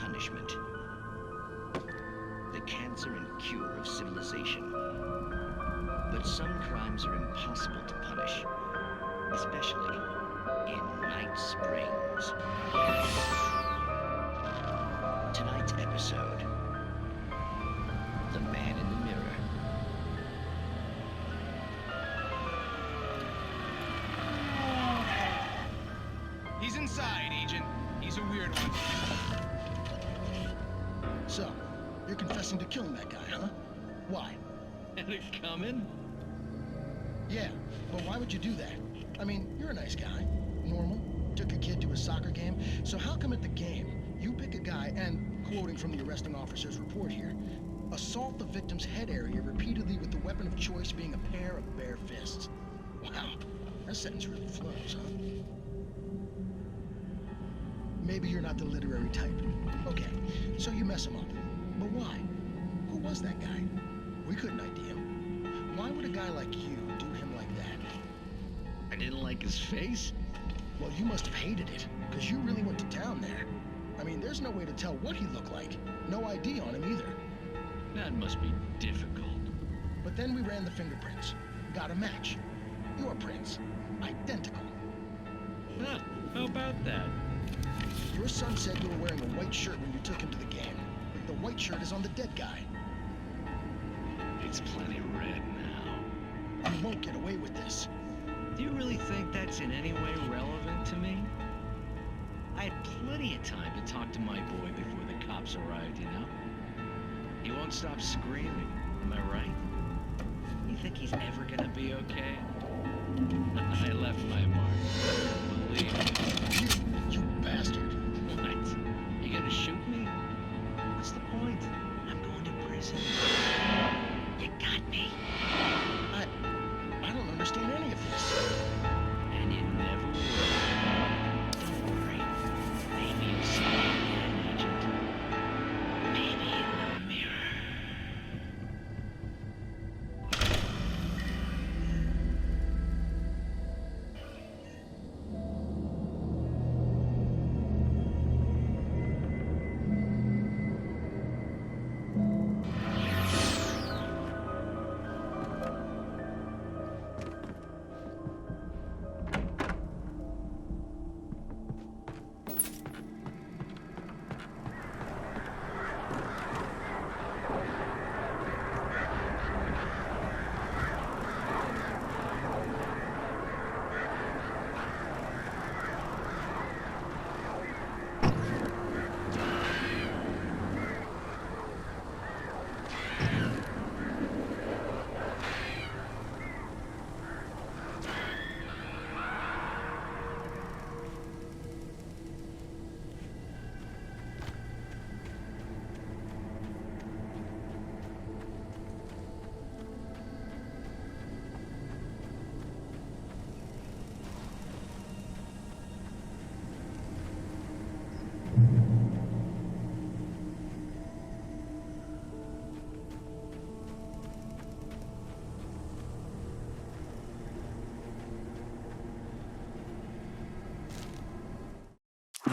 punishment. The cancer and cure of civilization. But some crimes are impossible to punish, especially in Night Springs. Tonight's episode, The Man in the Mirror. He's inside, Agent. He's a weird one. So, you're confessing to killing that guy, huh? Why? Had it coming? Yeah, but why would you do that? I mean, you're a nice guy. Normal. Took a kid to a soccer game. So how come at the game, you pick a guy and, quoting from the arresting officer's report here, assault the victim's head area repeatedly with the weapon of choice being a pair of bare fists? Wow, that sentence really flows, huh? Maybe you're not the literary type. Okay, so you mess him up. But why? Who was that guy? We couldn't ID him. Why would a guy like you do him like that? I didn't like his face? Well, you must have hated it, because you really went to town there. I mean, there's no way to tell what he looked like. No ID on him either. That must be difficult. But then we ran the fingerprints. Got a match. Your prints. Identical. Huh, how about that? Your son said you were wearing a white shirt when you took him to the game. The white shirt is on the dead guy. It's plenty red now. You won't get away with this. Do you really think that's in any way relevant to me? I had plenty of time to talk to my boy before the cops arrived, you know? He won't stop screaming, am I right? You think he's ever gonna be okay? I left my mark. Believe me. You bastard. What? You gonna shoot me? What's the point? I'm going to prison. You got me. I don't understand any of this. And you never will. Don't worry. Maybe you'll see me again, Agent. Maybe in the mirror.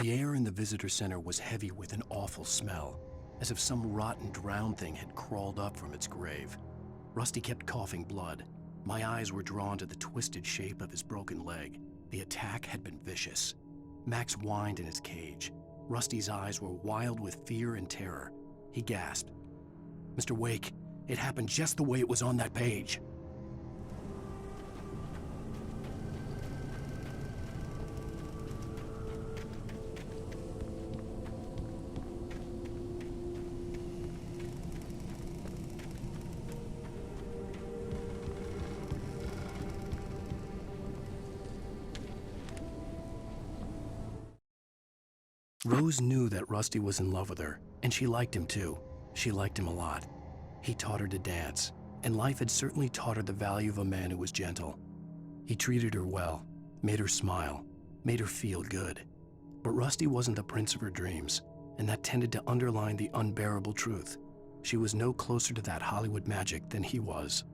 The air in the visitor center was heavy with an awful smell, as if some rotten drowned thing had crawled up from its grave. Rusty kept coughing blood. My eyes were drawn to the twisted shape of his broken leg. The attack had been vicious. Max whined in his cage. Rusty's eyes were wild with fear and terror. He gasped. "Mr. Wake, it happened just the way it was on that page." Rose knew that Rusty was in love with her, and she liked him too. She liked him a lot. He taught her to dance, and life had certainly taught her the value of a man who was gentle. He treated her well, made her smile, made her feel good. But Rusty wasn't the prince of her dreams, and that tended to underline the unbearable truth. She was no closer to that Hollywood magic than he was.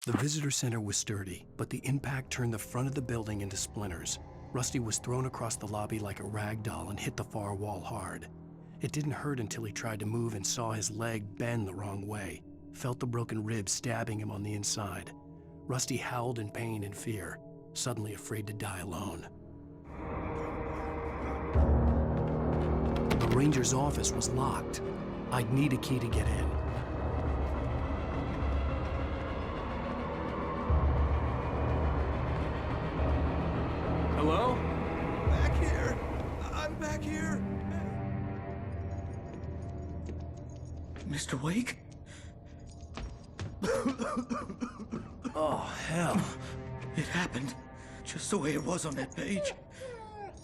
The visitor center was sturdy, but the impact turned the front of the building into splinters. Rusty was thrown across the lobby like a rag doll and hit the far wall hard. It didn't hurt until he tried to move and saw his leg bend the wrong way, felt the broken rib stabbing him on the inside. Rusty howled in pain and fear, suddenly afraid to die alone. The ranger's office was locked. I'd need a key to get in. Hello? Back here. I'm back here. Mr. Wake? Oh, hell. It happened just the way it was on that page.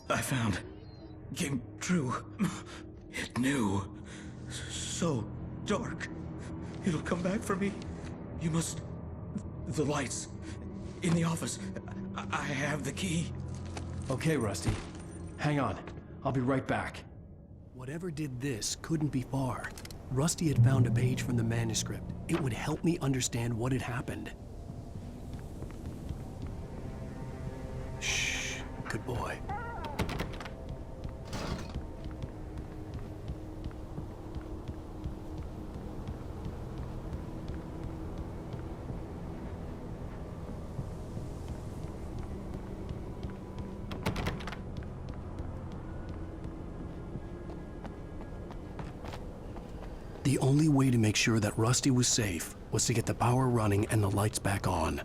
I found. Came true. It knew. So dark. It'll come back for me. You must... The lights. In the office. I have the key. Okay, Rusty. Hang on. I'll be right back. Whatever did this couldn't be far. Rusty had found a page from the manuscript. It would help me understand what had happened. Shh. Good boy. The only way to make sure that Rusty was safe was to get the power running and the lights back on.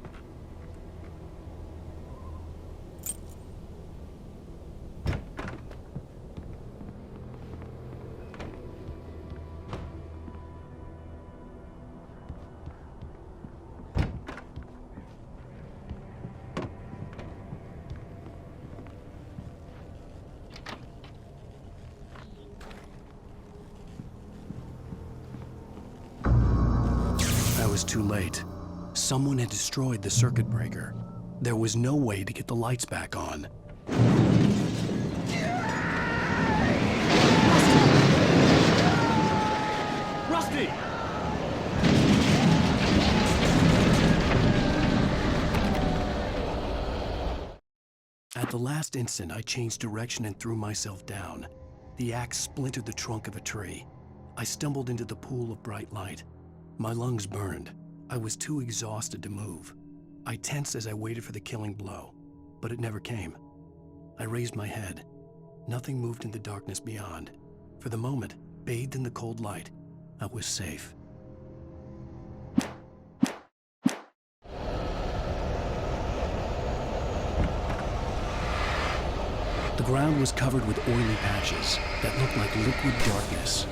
I was too late. Someone had destroyed the circuit breaker. There was no way to get the lights back on. Rusty! At the last instant, I changed direction and threw myself down. The axe splintered the trunk of a tree. I stumbled into the pool of bright light. My lungs burned. I was too exhausted to move. I tensed as I waited for the killing blow, but it never came. I raised my head. Nothing moved in the darkness beyond. For the moment, bathed in the cold light, I was safe. The ground was covered with oily patches that looked like liquid darkness.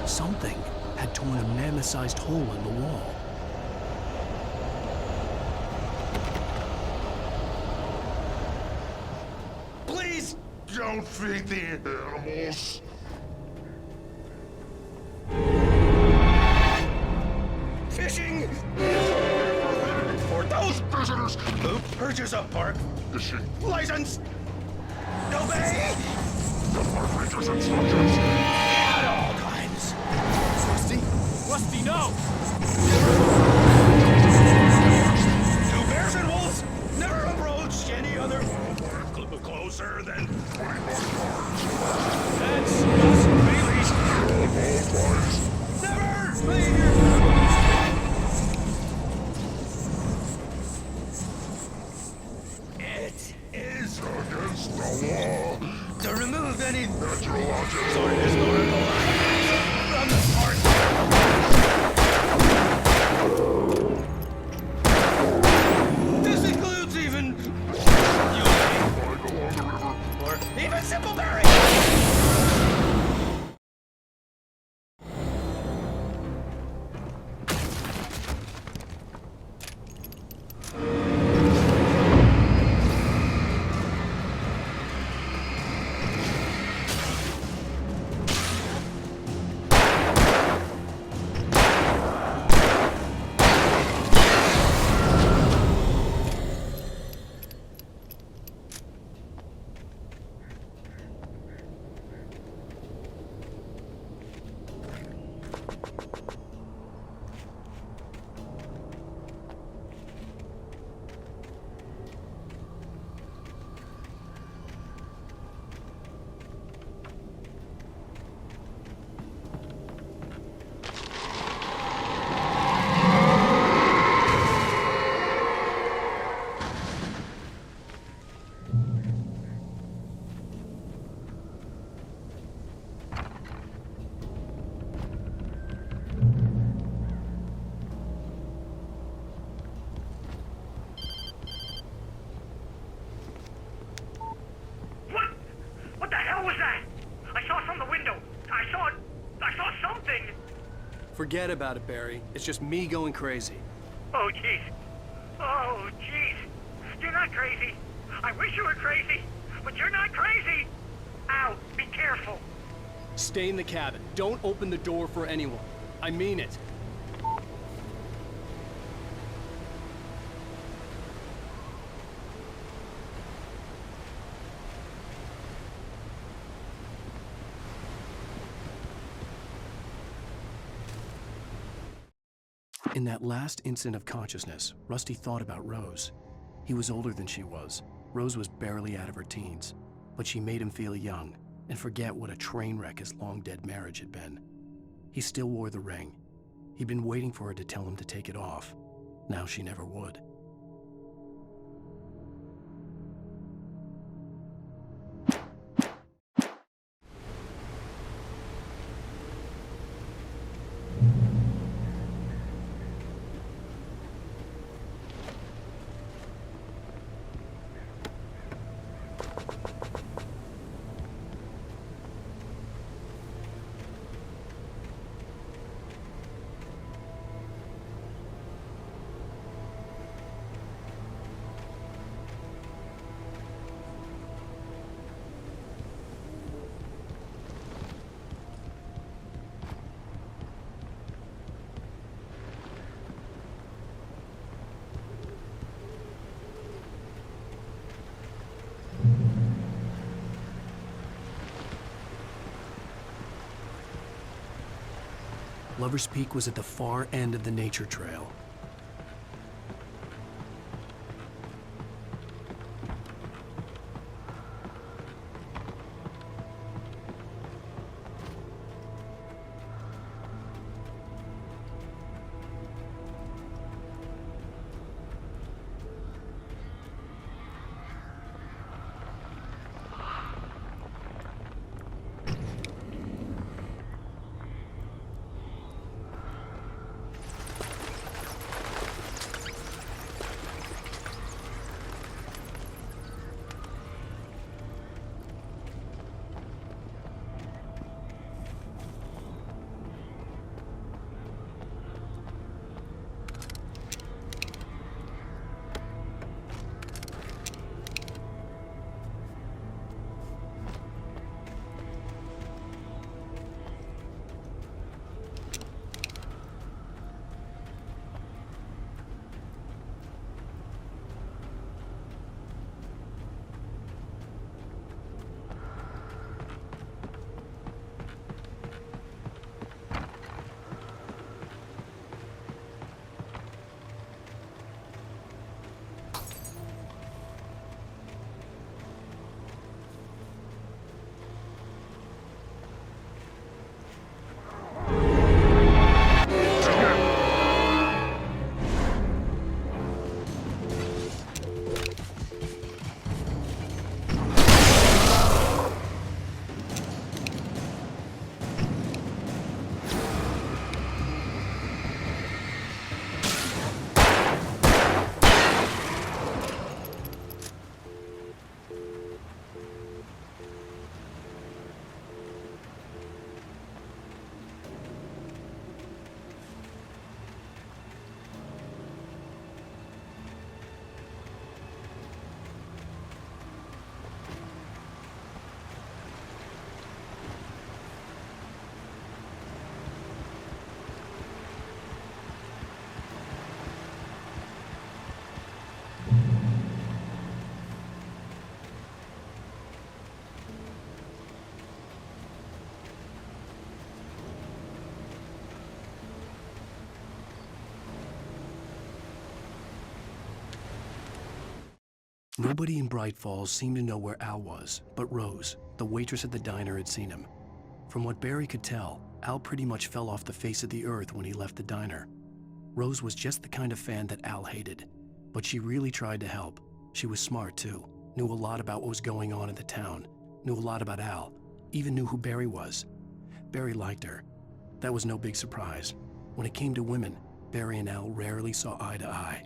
Something had torn a mammoth-sized hole in the wall. Please don't feed the animals. Fishing! For those visitors who purchase a park Fishing. license! Obey! The park ranger's instructions. At all times! Rusty? Rusty, no! Do bears and wolves never approach any other closer than 21 yards. That's us, Bailey's! Boys. Never leave your... It is Against the law. to remove any Meteorological. sort of historical artifacts from the park. something! Forget about it, Barry. It's just me going crazy. Oh, jeez. Oh, jeez. You're not crazy. I wish you were crazy, but you're not crazy! Ow, be careful. Stay in the cabin. Don't open the door for anyone. I mean it. In that last instant of consciousness, Rusty thought about Rose. He was older than she was. Rose was barely out of her teens, but she made him feel young and forget what a train wreck his long-dead marriage had been. He still wore the ring. He'd been waiting for her to tell him to take it off. Now she never would. Lover's Peak was at the far end of the nature trail. Nobody in Bright Falls seemed to know where Al was, but Rose, the waitress at the diner, had seen him. From what Barry could tell, Al pretty much fell off the face of the earth when he left the diner. Rose was just the kind of fan that Al hated, but she really tried to help. She was smart too, knew a lot about what was going on in the town, knew a lot about Al, even knew who Barry was. Barry liked her. That was no big surprise. When it came to women, Barry and Al rarely saw eye to eye.